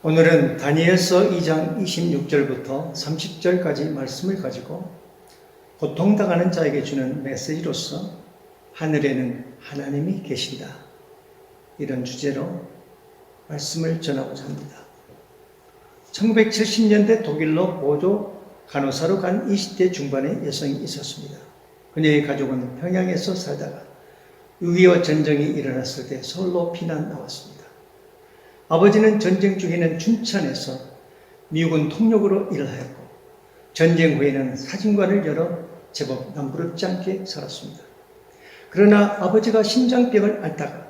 오늘은 다니엘서 2장 26절부터 30절까지 말씀을 가지고 고통당하는 자에게 주는 메시지로서 하늘에는 하나님이 계신다, 이런 주제로 말씀을 전하고자 합니다. 1970년대 독일로 보조 간호사로 간 20대 중반의 여성이 있었습니다. 그녀의 가족은 평양에서 살다가 6.25 전쟁이 일어났을 때 서울로 피난 나왔습니다. 아버지는 전쟁 중에는 춘천에서 미군 통역으로 일을 하였고, 전쟁 후에는 사진관을 열어 제법 남부럽지 않게 살았습니다. 그러나 아버지가 심장병을 앓다가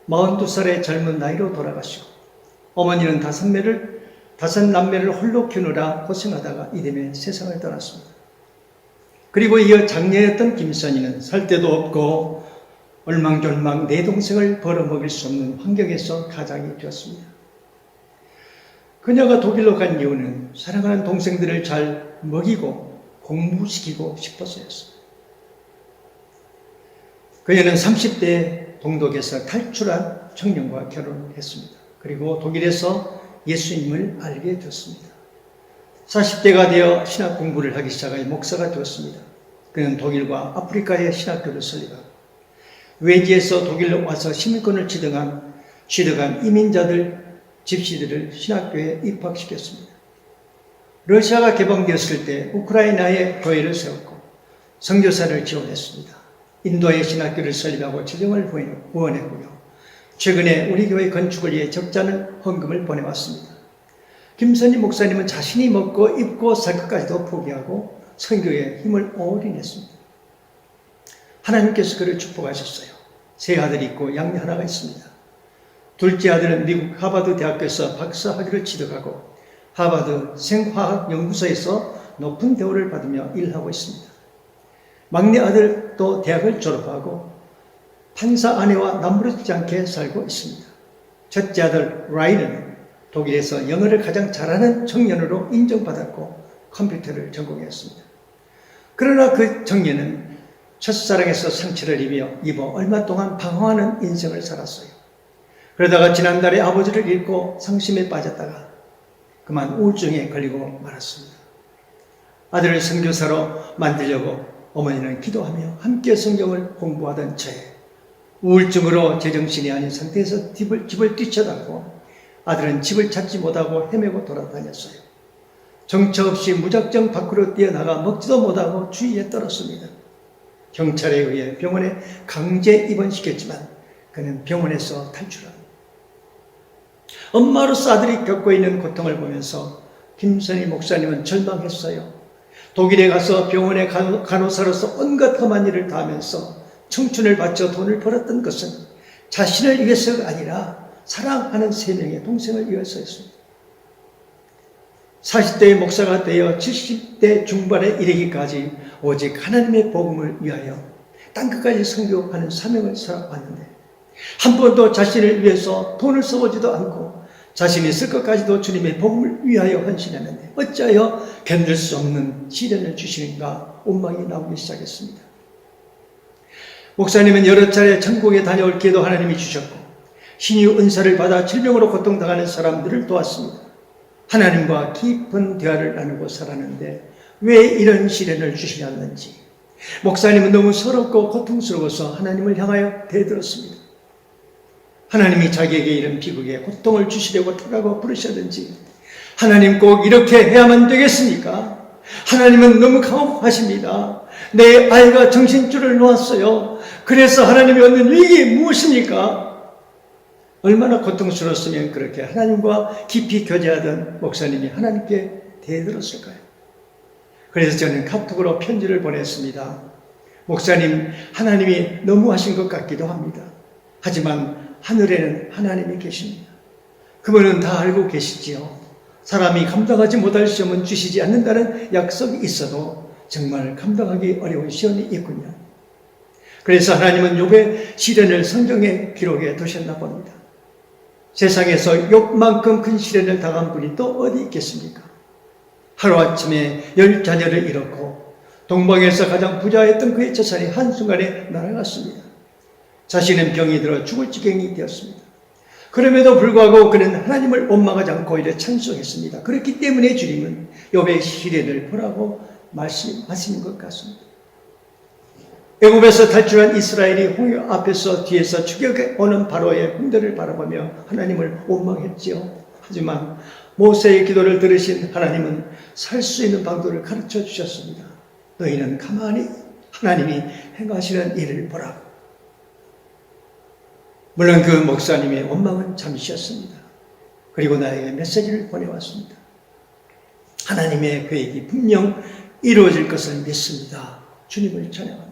42살의 젊은 나이로 돌아가시고, 어머니는 다섯 남매를 홀로 키우느라 고생하다가 이듬해 세상을 떠났습니다. 그리고 이어 장녀였던 김선희는 살 데도 없고 얼망졸망 내 동생을 벌어먹일 수 없는 환경에서 가장이 되었습니다. 그녀가 독일로 간 이유는 사랑하는 동생들을 잘 먹이고 공부시키고 싶어서였습니다. 그녀는 30대 동독에서 탈출한 청년과 결혼했습니다. 그리고 독일에서 예수님을 알게 되었습니다. 40대가 되어 신학 공부를 하기 시작하여 목사가 되었습니다. 그는 독일과 아프리카의 신학교를 설립하고 외지에서 독일로 와서 시민권을 취득한 이민자들, 집시들을 신학교에 입학시켰습니다. 러시아가 개방되었을 때 우크라이나에 교회를 세웠고 선교사를 지원했습니다. 인도의 신학교를 설립하고 재정을 후원했고요. 최근에 우리 교회 건축을 위해 적지 않은 헌금을 보내왔습니다. 김선희 목사님은 자신이 먹고 입고 살 것까지도 포기하고 선교에 힘을 올인했습니다. 하나님께서 그를 축복하셨어요. 세 아들이 있고 양녀 하나가 있습니다. 둘째 아들은 미국 하버드 대학교에서 박사 학위를 취득하고 하버드 생화학 연구소에서 높은 대우를 받으며 일하고 있습니다. 막내 아들도 대학을 졸업하고 판사 아내와 남부럽지 않게 살고 있습니다. 첫째 아들 라이는 독일에서 영어를 가장 잘하는 청년으로 인정받았고 컴퓨터를 전공했습니다. 그러나 그 청년은 첫사랑에서 상처를 입어 얼마 동안 방황하는 인생을 살았어요. 그러다가 지난달에 아버지를 잃고 상심에 빠졌다가 그만 우울증에 걸리고 말았습니다. 아들을 선교사로 만들려고 어머니는 기도하며 함께 성경을 공부하던 저에 우울증으로 제정신이 아닌 상태에서 집을 뛰쳐나고 아들은 집을 찾지 못하고 헤매고 돌아다녔어요. 정처 없이 무작정 밖으로 뛰어나가 먹지도 못하고 주위에 떨었습니다. 경찰에 의해 병원에 강제 입원시켰지만 그는 병원에서 탈출합니다. 엄마로서 아들이 겪고 있는 고통을 보면서 김선희 목사님은 절망했어요. 독일에 가서 병원의 간호사로서 온갖 험한 일을 다하면서 청춘을 바쳐 돈을 벌었던 것은 자신을 위해서가 아니라 사랑하는 세 명의 동생을 위해서였습니다. 40대의 목사가 되어 70대 중반에 이르기까지 오직 하나님의 복음을 위하여 땅끝까지 선교하는 사명을 살아왔는데 한 번도 자신을 위해서 돈을 써보지도 않고 자신이 쓸 것까지도 주님의 복음을 위하여 헌신했는데 어찌하여 견딜 수 없는 시련을 주시는가 원망이 나오기 시작했습니다. 목사님은 여러 차례 천국에 다녀올 기회도 하나님이 주셨고 신유 은사를 받아 질병으로 고통당하는 사람들을 도왔습니다. 하나님과 깊은 대화를 나누고 살았는데 왜 이런 시련을 주시냐는지 목사님은 너무 서럽고 고통스러워서 하나님을 향하여 대들었습니다. 하나님이 자기에게 이런 비극에 고통을 주시려고 타라고 부르셨는지 하나님 꼭 이렇게 해야만 되겠습니까? 하나님은 너무 강하십니다. 내 아이가 정신줄을 놓았어요. 그래서 하나님이 얻는 이익이 무엇입니까? 얼마나 고통스러웠으면 그렇게 하나님과 깊이 교제하던 목사님이 하나님께 대들었을까요? 그래서 저는 카톡으로 편지를 보냈습니다. 목사님, 하나님이 너무하신 것 같기도 합니다. 하지만 하늘에는 하나님이 계십니다. 그분은 다 알고 계시지요. 사람이 감당하지 못할 시험은 주시지 않는다는 약속이 있어도 정말 감당하기 어려운 시험이 있군요. 그래서 하나님은 욥의 시련을 성경에 기록해 두셨나 봅니다. 세상에서 욥만큼 큰 시련을 당한 분이 또 어디 있겠습니까? 하루아침에 10자녀를 잃었고 동방에서 가장 부자였던 그의 재산이 한순간에 날아갔습니다. 자신은 병이 들어 죽을 지경이 되었습니다. 그럼에도 불구하고 그는 하나님을 원망하지 않고 오히려 찬송했습니다. 그렇기 때문에 주님은 욥의 시련을 보라고 말씀하시는 것 같습니다. 애굽에서 탈출한 이스라엘이 홍해 앞에서 뒤에서 추격해 오는 바로의 군대를 바라보며 하나님을 원망했지요. 하지만 모세의 기도를 들으신 하나님은 살 수 있는 방도를 가르쳐 주셨습니다. 너희는 가만히 하나님이 행하시는 일을 보라고. 물론 그 목사님의 원망은 잠시였습니다. 그리고 나에게 메시지를 보내왔습니다. 하나님의 계획이 분명 이루어질 것을 믿습니다. 주님을 찬양합니다.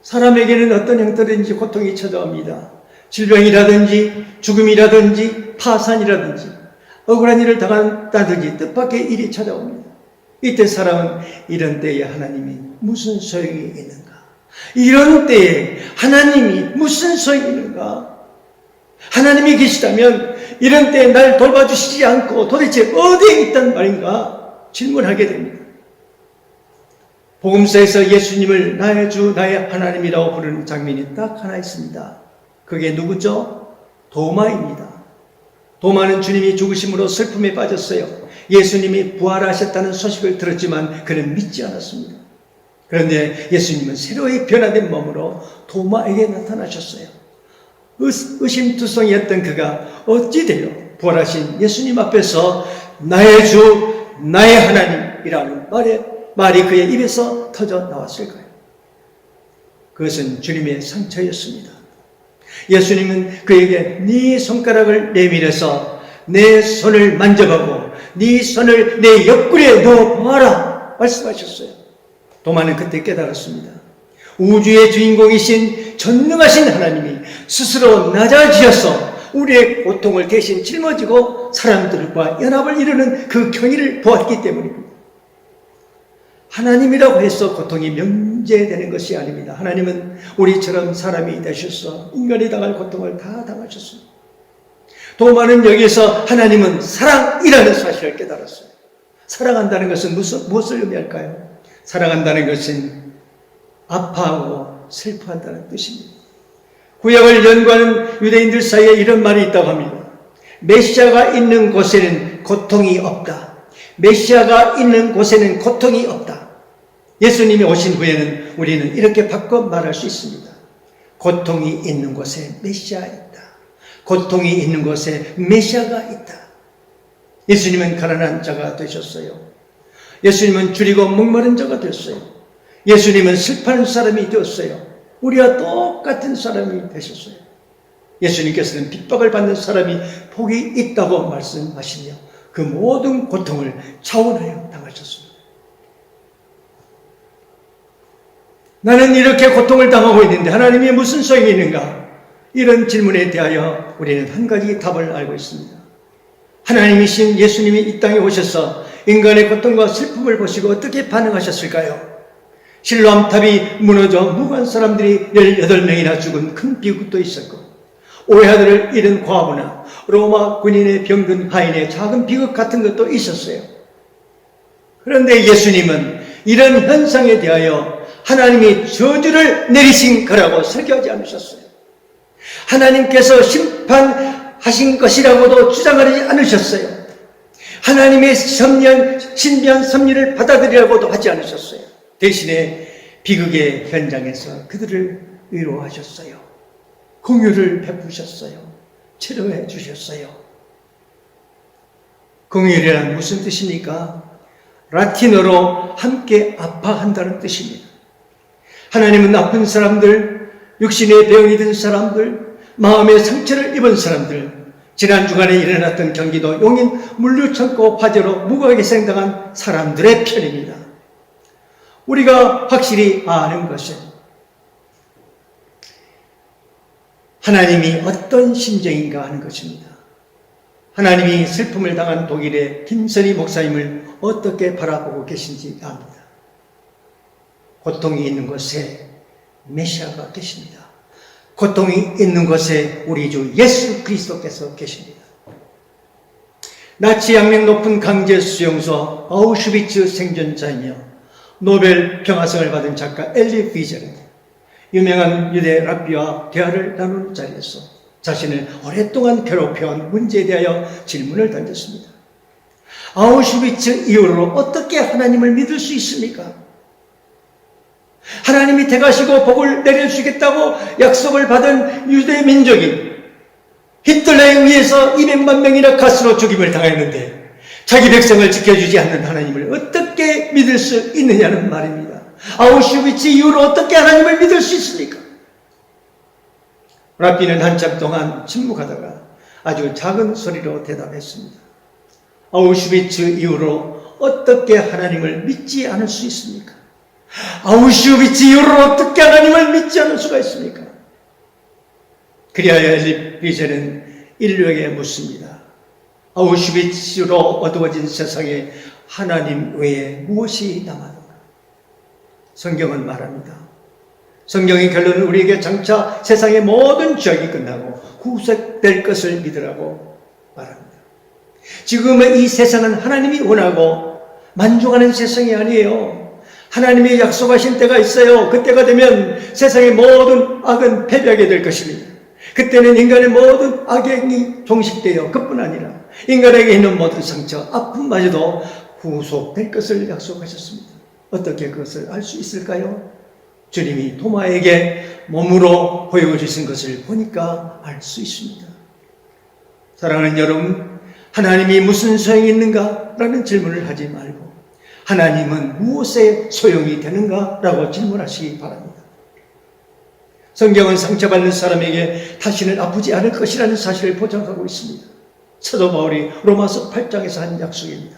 사람에게는 어떤 형태든지 고통이 찾아옵니다. 질병이라든지 죽음이라든지 파산이라든지 억울한 일을 당한다든지 뜻밖의 일이 찾아옵니다. 이때 사람은 이런 때에 하나님이 무슨 소용이 있는가? 이런 때에 하나님이 무슨 소용이 있는가? 하나님이 계시다면 이런 때에 날 돌봐주시지 않고 도대체 어디에 있단 말인가? 질문하게 됩니다. 복음서에서 예수님을 나의 주 나의 하나님이라고 부르는 장면이 딱 하나 있습니다. 그게 누구죠? 도마입니다. 도마는 주님이 죽으심으로 슬픔에 빠졌어요. 예수님이 부활하셨다는 소식을 들었지만 그는 믿지 않았습니다. 그런데 예수님은 새로이 변화된 몸으로 도마에게 나타나셨어요. 의심투성이었던 그가 어찌 되어 부활하신 예수님 앞에서 나의 주 나의 하나님이라는 말이 그의 입에서 터져 나왔을까요? 그것은 주님의 상처였습니다. 예수님은 그에게 네 손가락을 내밀어서 내 손을 만져보고 네 손을 내 옆구리에 넣어보아라 말씀하셨어요. 도마는 그때 깨달았습니다. 우주의 주인공이신 전능하신 하나님이 스스로 낮아지셔서 우리의 고통을 대신 짊어지고 사람들과 연합을 이루는 그 경위를 보았기 때문입니다. 하나님이라고 해서 고통이 면제되는 것이 아닙니다. 하나님은 우리처럼 사람이 되셔서 인간이 당할 고통을 다 당하셨습니다. 도마는 여기서 하나님은 사랑이라는 사실을 깨달았어요. 사랑한다는 것은 무엇을 의미할까요? 사랑한다는 것은 아파하고 슬퍼한다는 뜻입니다. 구약을 연구하는 유대인들 사이에 이런 말이 있다고 합니다. 메시아가 있는 곳에는 고통이 없다. 메시아가 있는 곳에는 고통이 없다. 예수님이 오신 후에는 우리는 이렇게 바꿔 말할 수 있습니다. 고통이 있는 곳에 메시아가 있다. 고통이 있는 곳에 메시아가 있다. 예수님은 가난한 자가 되셨어요. 예수님은 줄이고 목마른 자가 되었어요. 예수님은 슬퍼하는 사람이 되었어요. 우리와 똑같은 사람이 되셨어요. 예수님께서는 핍박을 받는 사람이 복이 있다고 말씀하시며 그 모든 고통을 차원하여 당하셨습니다. 나는 이렇게 고통을 당하고 있는데 하나님이 무슨 소용이 있는가? 이런 질문에 대하여 우리는 한 가지 답을 알고 있습니다. 하나님이신 예수님이 이 땅에 오셔서 인간의 고통과 슬픔을 보시고 어떻게 반응하셨을까요? 실로암탑이 무너져 무고한 사람들이 18명이나 죽은 큰 비극도 있었고 오해아들을 잃은 과부나 로마 군인의 병든 하인의 작은 비극 같은 것도 있었어요. 그런데 예수님은 이런 현상에 대하여 하나님이 저주를 내리신 거라고 설교하지 않으셨어요. 하나님께서 심판하신 것이라고도 주장하지 않으셨어요. 하나님의 신비한 섭리를 받아들이라고도 하지 않으셨어요. 대신에 비극의 현장에서 그들을 위로하셨어요. 공유를 베푸셨어요. 치료해 주셨어요. 공유란 무슨 뜻입니까? 라틴어로 함께 아파한다는 뜻입니다. 하나님은 아픈 사람들, 육신의 병이 든 사람들, 마음의 상처를 입은 사람들, 지난 주간에 일어났던 경기도 용인 물류창고 화재로 무고하게 희생당한 사람들의 편입니다. 우리가 확실히 아는 것은 하나님이 어떤 심정인가 하는 것입니다. 하나님이 슬픔을 당한 독일의 김선희 목사님을 어떻게 바라보고 계신지 압니다. 고통이 있는 곳에 메시아가 계십니다. 고통이 있는 곳에 우리 주 예수 그리스도께서 계십니다. 나치 양명 높은 강제 수용소 아우슈비츠 생존자이며 노벨 평화상을 받은 작가 엘리 비젤은 유명한 유대 랍비와 대화를 나누는 자리에서 자신을 오랫동안 괴롭혀온 문제에 대하여 질문을 던졌습니다. 아우슈비츠 이후로 어떻게 하나님을 믿을 수 있습니까? 하나님이 택하시고 복을 내려주겠다고 약속을 받은 유대 민족이 히틀러에 의해서 200만 명이나 가스로 죽임을 당했는데 자기 백성을 지켜주지 않는 하나님을 어떻게 믿을 수 있느냐는 말입니다. 아우슈비츠 이후로 어떻게 하나님을 믿을 수 있습니까? 랍비는 한참 동안 침묵하다가 아주 작은 소리로 대답했습니다. 아우슈비츠 이후로 어떻게 하나님을 믿지 않을 수 있습니까? 아우슈비츠 이후로 어떻게 하나님을 믿지 않을 수가 있습니까? 그리하여 엘리 위세는 인류에게 묻습니다. 아우슈비츠로 어두워진 세상에 하나님 외에 무엇이 남았는가? 성경은 말합니다. 성경의 결론은 우리에게 장차 세상의 모든 죄악이 끝나고 구속될 것을 믿으라고 말합니다. 지금의 이 세상은 하나님이 원하고 만족하는 세상이 아니에요. 하나님이 약속하신 때가 있어요. 그때가 되면 세상의 모든 악은 패배하게 될 것입니다. 그때는 인간의 모든 악행이 종식되어 그뿐 아니라 인간에게 있는 모든 상처, 아픔마저도 구속될 것을 약속하셨습니다. 어떻게 그것을 알 수 있을까요? 주님이 도마에게 몸으로 보여주신 것을 보니까 알 수 있습니다. 사랑하는 여러분, 하나님이 무슨 소용이 있는가? 라는 질문을 하지 말고 하나님은 무엇에 소용이 되는가? 라고 질문하시기 바랍니다. 성경은 상처받는 사람에게 다시는 아프지 않을 것이라는 사실을 보장하고 있습니다. 사도 바울이 로마서 8장에서 한 약속입니다.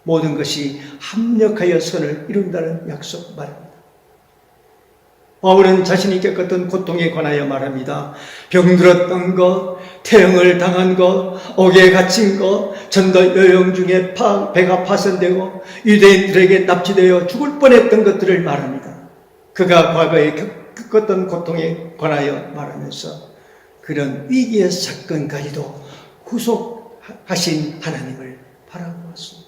모든 것이 합력하여 선을 이룬다는 약속 말입니다. 바울은 자신이 겪었던 고통에 관하여 말합니다. 병들었던 것, 태형을 당한 것, 옥에 갇힌 것, 전도 여행 중에 배가 파손되고 유대인들에게 납치되어 죽을 뻔했던 것들을 말합니다. 그가 과거에 겪었던 고통에 관하여 말하면서 그런 위기의 사건까지도 구속하신 하나님을 바라보았습니다.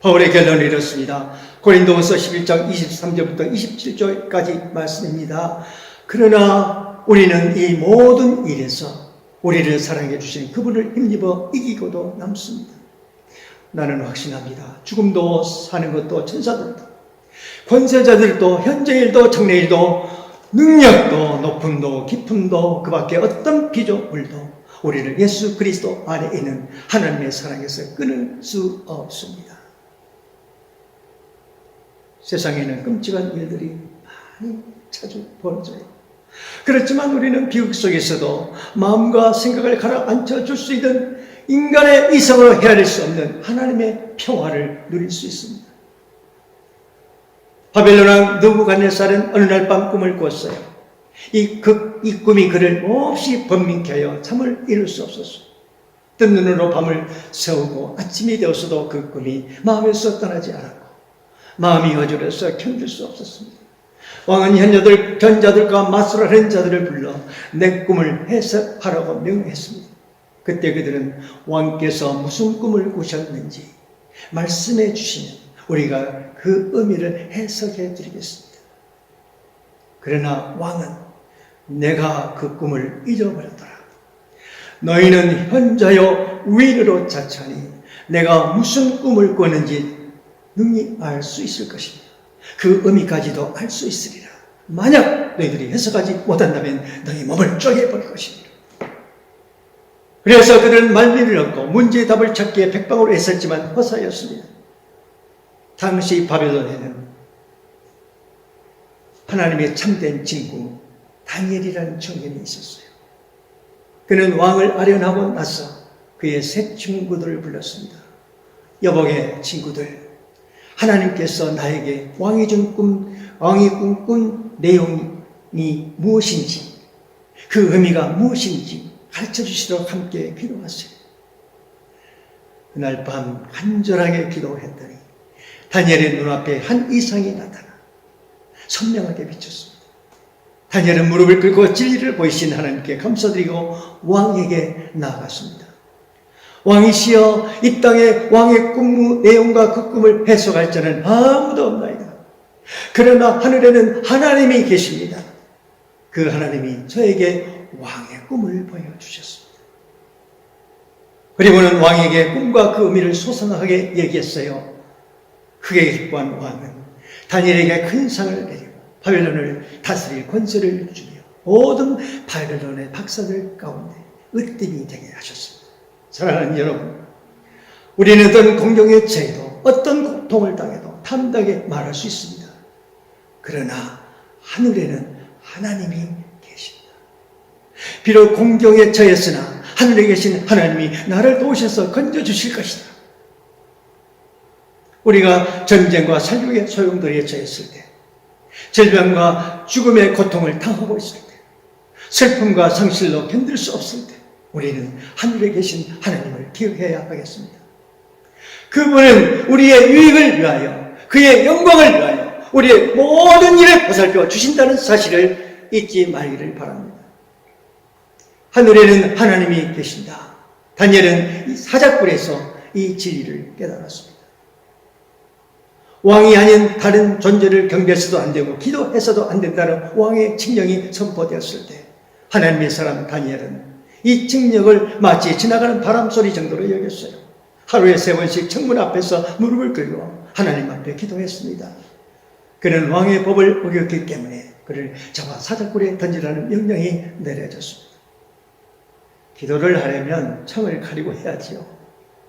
바울의 결론은 이렇습니다. 고린도후서 11장 23절부터 27절까지 말씀입니다. 그러나 우리는 이 모든 일에서 우리를 사랑해 주신 그분을 힘입어 이기고도 남습니다. 나는 확신합니다. 죽음도 사는 것도 천사들도 권세자들도 현재일도 장래일도 능력도 높음도 깊음도 그 밖에 어떤 피조물도 우리를 예수 그리스도 안에 있는 하나님의 사랑에서 끊을 수 없습니다. 세상에는 끔찍한 일들이 많이 자주 벌어져요. 그렇지만 우리는 비극 속에서도 마음과 생각을 가라앉혀 줄 수 있는 인간의 이성으로 헤아릴 수 없는 하나님의 평화를 누릴 수 있습니다. 바벨론 왕 느부갓네살은 어느 날 밤 꿈을 꿨어요. 이 꿈이 그를 몹시 번민케 하여 잠을 이룰 수 없었어요. 뜬 눈으로 밤을 새우고 아침이 되었어도 그 꿈이 마음에서 떠나지 않았고 마음이 어지러워서 견딜 수 없었습니다. 왕은 견자들과 맞서를 하는 자들을 불러 내 꿈을 해석하라고 명했습니다. 그때 그들은 왕께서 무슨 꿈을 꾸셨는지 말씀해 주시면 우리가 그 의미를 해석해 드리겠습니다. 그러나 왕은 내가 그 꿈을 잊어버렸더라. 너희는 현자여 위인으로 자차니 내가 무슨 꿈을 꿨는지 능히 알 수 있을 것이며 그 의미까지도 알 수 있으리라. 만약 너희들이 해석하지 못한다면 너희 몸을 쪼개버릴 것이니라. 그래서 그들은 말미를 얻고 문제의 답을 찾기에 백방으로 애썼지만 허사였습니다. 당시 바벨론에는 하나님의 참된 친구 다니엘이라는 청년이 있었어요. 그는 왕을 아련하고 나서 그의 세 친구들을 불렀습니다. 여보게 친구들, 하나님께서 나에게 왕이 꿈꾼 내용이 무엇인지, 그 의미가 무엇인지 가르쳐 주시도록 함께 기도하세요. 그날 밤 간절하게 기도했더니 다니엘의 눈앞에 한 이상이 나타나 선명하게 비쳤습니다. 다니엘은 무릎을 꿇고 진리를 보이신 하나님께 감사드리고 왕에게 나아갔습니다. 왕이시여, 이 땅에 왕의 꿈 내용과 그 꿈을 해석할 자는 아무도 없나이다. 그러나 하늘에는 하나님이 계십니다. 그 하나님이 저에게 왕의 꿈을 보여주셨습니다. 그리고는 왕에게 꿈과 그 의미를 소상하게 얘기했어요. 크게 기뻐한 왕은 다니엘에게 큰 상을 내리고 바벨론을 다스릴 권세를 주며 모든 바벨론의 박사들 가운데 으뜸이 되게 하셨습니다. 사랑하는 여러분, 우리는 어떤 공경의 죄도 어떤 고통을 당해도 담대하게 말할 수 있습니다. 그러나 하늘에는 하나님이 계십니다. 비록 공경에 처했으나 하늘에 계신 하나님이 나를 도우셔서 건져주실 것이다. 우리가 전쟁과 살육의 소용돌이에 처했을 때, 질병과 죽음의 고통을 당하고 있을 때, 슬픔과 상실로 견딜 수 없을 때 우리는 하늘에 계신 하나님을 기억해야 하겠습니다. 그분은 우리의 유익을 위하여, 그의 영광을 위하여 우리의 모든 일을 보살펴 주신다는 사실을 잊지 말기를 바랍니다. 하늘에는 하나님이 계신다. 다니엘은 이 사자굴에서 이 진리를 깨달았습니다. 왕이 아닌 다른 존재를 경배해서도 안 되고 기도해서도 안 된다는 왕의 칙령이 선포되었을 때 하나님의 사람 다니엘은 이 칙령을 마치 지나가는 바람소리 정도로 여겼어요. 하루에 3번씩 청문 앞에서 무릎을 꿇고 하나님 앞에 기도했습니다. 그는 왕의 법을 어겼기 때문에 그를 잡아 사자굴에 던지라는 명령이 내려졌습니다. 기도를 하려면 청을 가리고 해야지요.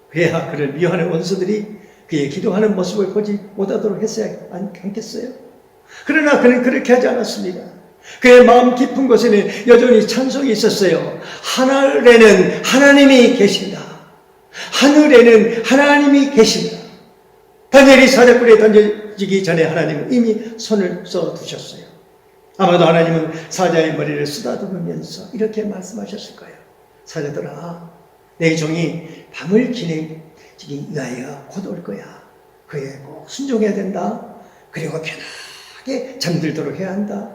그래야 그를 미워하는 원수들이 그의 기도하는 모습을 보지 못하도록 했어야 않겠어요? 그러나 그는 그렇게 하지 않았습니다. 그의 마음 깊은 곳에는 여전히 찬송이 있었어요. 하늘에는 하나님이 계신다. 하늘에는 하나님이 계신다. 다니엘이 사자굴에 던져지기 전에 하나님은 이미 손을 써두셨어요. 아마도 하나님은 사자의 머리를 쓰다듬으면서 이렇게 말씀하셨을 거예요. 사자들아, 내 종이 밤을 지내기 위하여 곧 올 거야. 그에 꼭 순종해야 된다. 그리고 편하게 잠들도록 해야 한다.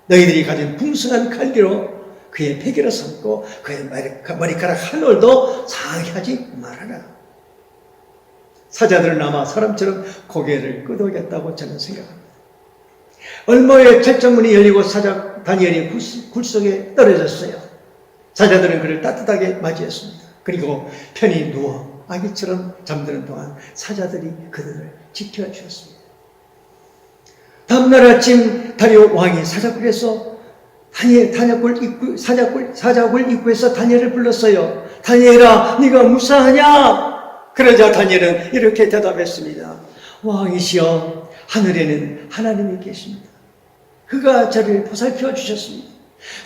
너희들이 가진 풍성한 칼기로 그의 패기를 삼고 그의 머리카락 한 올도 상하게 하지 말아라. 사자들은 아마 사람처럼 고개를 끄덕였다고 저는 생각합니다. 얼마의 철장문이 열리고 사자 다니엘이 굴 속에 떨어졌어요. 사자들은 그를 따뜻하게 맞이했습니다. 그리고 편히 누워 아기처럼 잠드는 동안 사자들이 그들을 지켜주었습니다. 다음날 아침 다리오 왕이 사자굴에서 사자굴 입구에서 다니엘을 불렀어요. 다니엘아, 네가 무사하냐? 그러자 다니엘은 이렇게 대답했습니다. 왕이시여, 하늘에는 하나님이 계십니다. 그가 저를 보살펴 주셨습니다.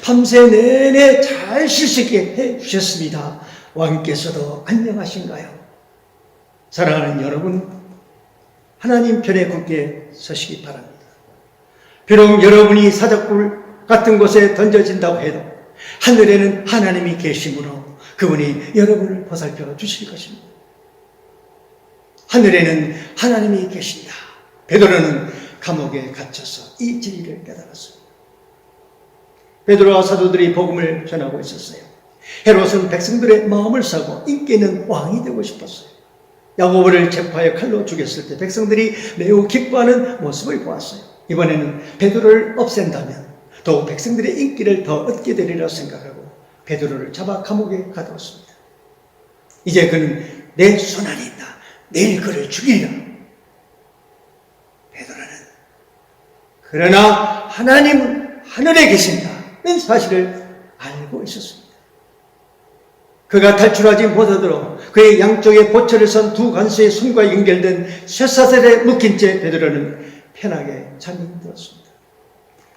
밤새 내내 잘 쉴 수 있게 해주셨습니다. 왕께서도 안녕하신가요? 사랑하는 여러분, 하나님 편에 굳게 서시기 바랍니다. 비록 여러분이 사자굴 같은 곳에 던져진다고 해도 하늘에는 하나님이 계시므로 그분이 여러분을 보살펴 주실 것입니다. 하늘에는 하나님이 계신다. 베드로는 감옥에 갇혀서 이 진리를 깨달았습니다. 베드로와 사도들이 복음을 전하고 있었어요. 헤롯은 백성들의 마음을 사고 인기 있는 왕이 되고 싶었어요. 야고보를 체포하여 칼로 죽였을 때 백성들이 매우 기뻐하는 모습을 보았어요. 이번에는 베드로를 없앤다면 더욱 백성들의 인기를 더 얻게 되리라 생각하고 베드로를 잡아 감옥에 가두었습니다. 이제 그는 내 손안에 있다. 내일 그를 죽이리라. 베드로는 그러나 하나님은 하늘에 계신다는 사실을 알고 있었습니다. 그가 탈출하지 못하도록 그의 양쪽에 보초를 선 두 간수의 손과 연결된 쇠사슬에 묶인 채 베드로는 편하게 잠이 들었습니다.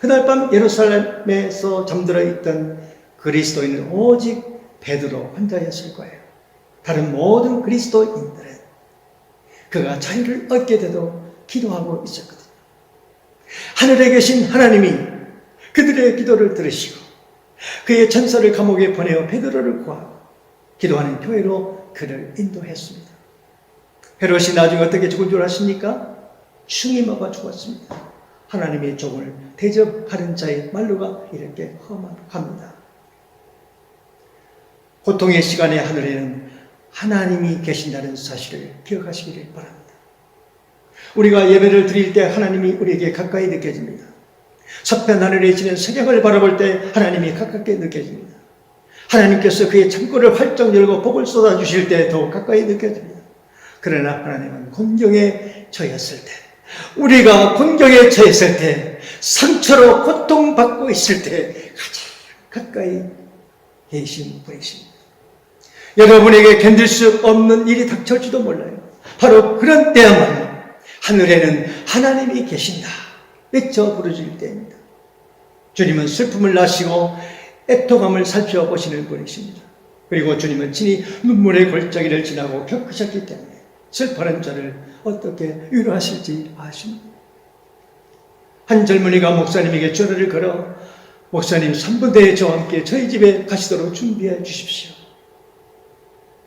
그날 밤 예루살렘에서 잠들어 있던 그리스도인은 오직 베드로 혼자였을 거예요. 다른 모든 그리스도인들은 그가 자유를 얻게 되도록 기도하고 있었거든요. 하늘에 계신 하나님이 그들의 기도를 들으시고 그의 천사를 감옥에 보내어 베드로를 구하고 기도하는 교회로 그를 인도했습니다. 헤롯이 나중에 어떻게 죽은 줄 아십니까? 충이 먹어 죽었습니다. 하나님의 종을 대접하는 자의 말로가 이렇게 험합니다. 고통의 시간의 하늘에는 하나님이 계신다는 사실을 기억하시기를 바랍니다. 우리가 예배를 드릴 때 하나님이 우리에게 가까이 느껴집니다. 서편 하늘에 지는 석양을 바라볼 때 하나님이 가깝게 느껴집니다. 하나님께서 그의 창고를 활짝 열고 복을 쏟아주실 때 더욱 가까이 느껴집니다. 그러나 하나님은 곤경에 처했을 때, 우리가 곤경에 처했을 때, 상처로 고통받고 있을 때 가장 가까이 계신 분이십니다. 여러분에게 견딜 수 없는 일이 닥쳐올지도 몰라요. 바로 그런 때야말로 하늘에는 하나님이 계신다 외쳐 부르짖을 때입니다. 주님은 슬픔을 나시고 애통함을 살펴보시는 분이십니다. 그리고 주님은 친히 눈물의 골짜기를 지나고 겪으셨기 때문에 슬퍼하는 자를 어떻게 위로하실지 아십니다. 한 젊은이가 목사님에게 전화를 걸어 목사님 3분 내에 저와 함께 저희 집에 가시도록 준비해 주십시오.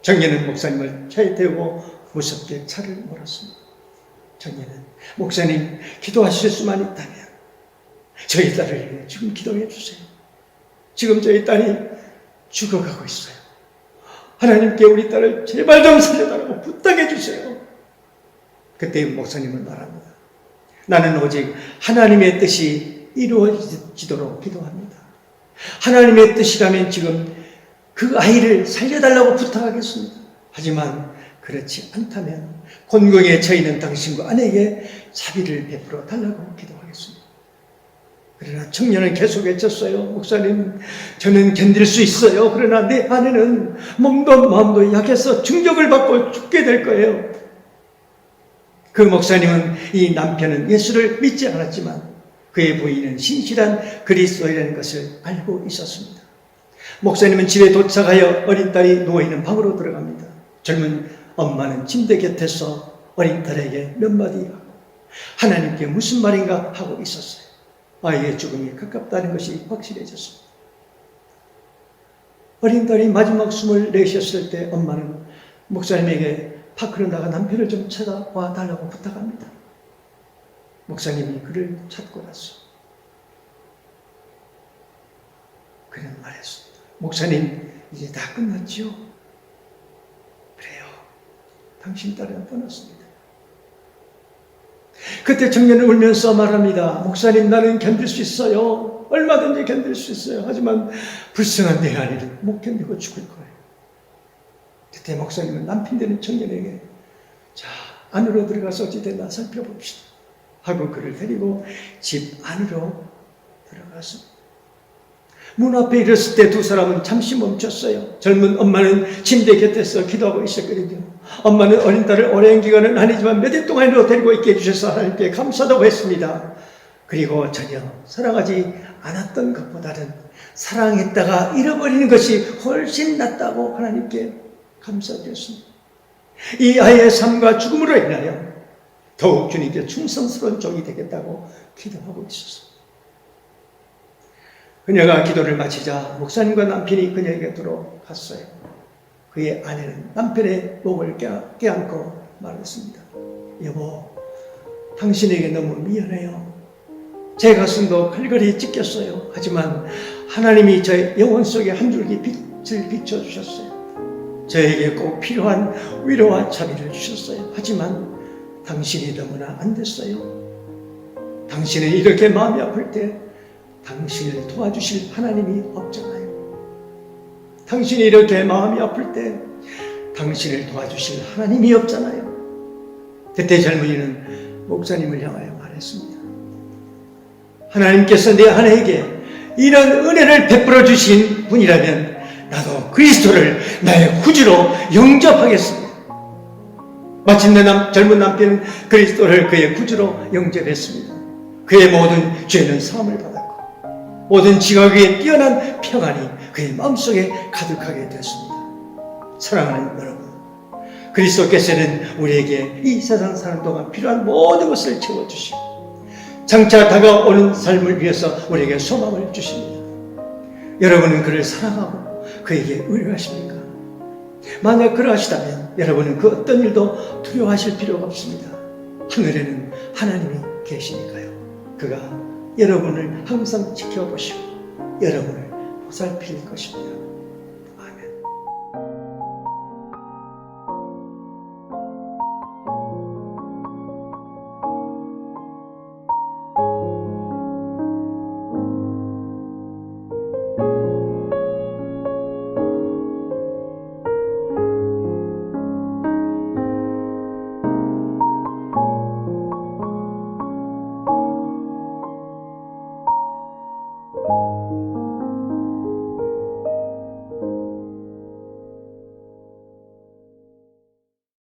청년은 목사님을 차에 태우고 무섭게 차를 몰았습니다. 청년은 목사님 기도하실 수만 있다면 저희 딸을 위해 지금 기도해 주세요. 지금 저희 딸이 죽어가고 있어요. 하나님께 우리 딸을 제발 좀 살려달라고 부탁해 주세요. 그때 목사님은 말합니다. 나는 오직 하나님의 뜻이 이루어지도록 기도합니다. 하나님의 뜻이라면 지금 그 아이를 살려달라고 부탁하겠습니다. 하지만 그렇지 않다면 곤경에 처있는 당신과 아내에게 자비를 베풀어 달라고 기도하겠습니다. 그러나 청년은 계속 외쳤어요. 목사님, 저는 견딜 수 있어요. 그러나 내 아내는 몸도 마음도 약해서 충격을 받고 죽게 될 거예요. 그 목사님은 이 남편은 예수를 믿지 않았지만 그의 부인은 신실한 그리스도인이라는 것을 알고 있었습니다. 목사님은 집에 도착하여 어린 딸이 누워있는 방으로 들어갑니다. 젊은 엄마는 침대 곁에서 어린 딸에게 몇 마디 하고 하나님께 무슨 말인가 하고 있었어요. 아이의 죽음이 가깝다는 것이 확실해졌습니다. 어린 딸이 마지막 숨을 내쉬었을 때 엄마는 목사님에게 밖으로 나가 남편을 좀 찾아와 달라고 부탁합니다. 목사님이 그를 찾고 갔어. 그는 말했습니다. 목사님, 이제 다 끝났지요? 그래요. 당신 딸은 떠났습니다. 그때 청년은 울면서 말합니다. 목사님, 나는 견딜 수 있어요. 얼마든지 견딜 수 있어요. 하지만 불쌍한 내 아내를 못 견디고 죽을 거예요. 그때 목사님은 남편 되는 청년에게 자, 안으로 들어가서 어찌 됐나 살펴봅시다 하고 그를 데리고 집 안으로 들어갔습니다. 문 앞에 이르렀을 때 두 사람은 잠시 멈췄어요. 젊은 엄마는 침대 곁에서 기도하고 있었거든요. 엄마는 어린 딸을 오랜 기간은 아니지만 몇 해 동안으로 데리고 있게 해주셔서 하나님께 감사하다고 했습니다. 그리고 전혀 사랑하지 않았던 것보다는 사랑했다가 잃어버리는 것이 훨씬 낫다고 하나님께 감사드렸습니다. 이 아이의 삶과 죽음으로 인하여 더욱 주님께 충성스러운 종이 되겠다고 기도하고 있었습니다. 그녀가 기도를 마치자 목사님과 남편이 그녀에게 들어갔어요. 그의 아내는 남편의 목을 껴안고 말했습니다. 여보, 당신에게 너무 미안해요. 제 가슴도 칼갈이 찢겼어요. 하지만 하나님이 저의 영혼 속에 한 줄기 빛을 비춰주셨어요. 저에게 꼭 필요한 위로와 자비를 주셨어요. 하지만 당신이 너무나 안 됐어요. 당신은 이렇게 마음이 아플 때 당신을 도와주실 하나님이 없잖아요. 당신이 이렇게 마음이 아플 때 당신을 도와주실 하나님이 없잖아요. 그때 젊은이는 목사님을 향하여 말했습니다. 하나님께서 내 아내에게 이런 은혜를 베풀어 주신 분이라면 나도 그리스도를 나의 구주로 영접하겠습니다. 마침내 젊은 남편은 그리스도를 그의 구주로 영접했습니다. 그의 모든 죄는 사함을 받았고 모든 지각 위에 뛰어난 평안이 그의 마음속에 가득하게 되었습니다. 사랑하는 여러분, 그리스도께서는 우리에게 이 세상 사는 동안 필요한 모든 것을 채워주시고 장차 다가오는 삶을 위해서 우리에게 소망을 주십니다. 여러분은 그를 사랑하고 그에게 의뢰하십니까? 만약 그러하시다면 여러분은 그 어떤 일도 두려워하실 필요가 없습니다. 하늘에는 하나님이 계시니까요. 그가 여러분을 항상 지켜보시고 여러분을 보살필 것입니다.